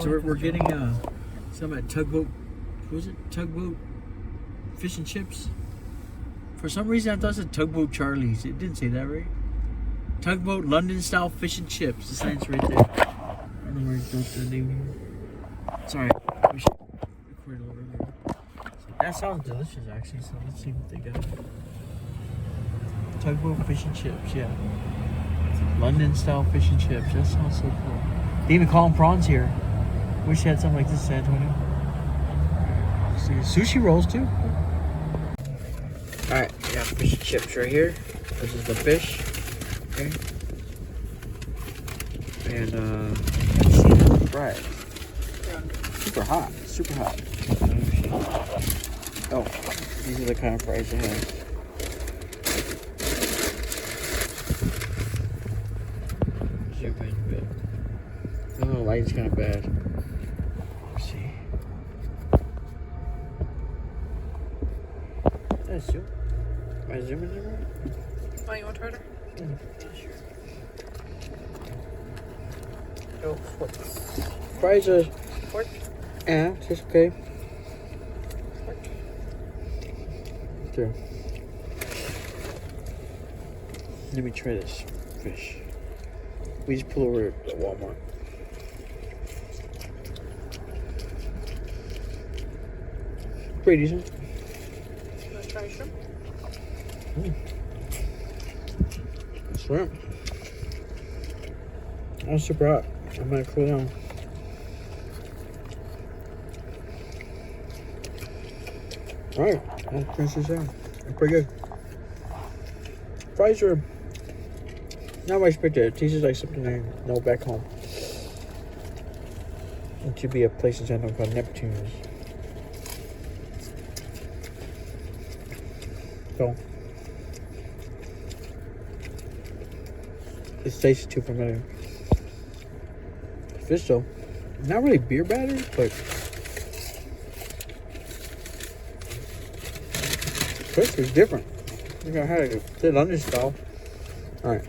So we're getting some at Tugboat. What was it? Tugboat Fish and Chips. For some reason, I thought it said Tugboat Charlie's. It didn't say that, right? Tugboat London Style Fish and Chips. The sign's right there. I don't know where it goes to the name here. Sorry, we should record a little earlier. So that sounds delicious, actually. So let's see what they got. Tugboat Fish and Chips, yeah. London Style Fish and Chips. That sounds so cool. They even call them prawns here. Wish they had something like this in San Antonio. Sushi rolls too. Alright, we got fish and chips right here. This is the fish. Okay. And let's see how it's fried. Super hot. Super hot. Oh, these are the kind of fries they have. Zoom in a bit. Oh, the light's kind of bad. Let's see. That's zoom. Am I zooming in right? Oh, you want harder? Yeah, sure. Go fork. Fries are. Fork? Yeah, it's okay. Fork. There. Let me try this fish. We just pulled over at Walmart. Pretty decent. You want to try shrimp? Shrimp. Oh, super hot. I'm gonna cool down. Alright, I'll finish this out. They're pretty good. Fries are not what I expected. It tastes like something I know back home. It should be a place in San Antonio called Neptune's. So, this tastes too familiar. Fish though, not really beer battered, but fish is different. I think I had a good London style. All right.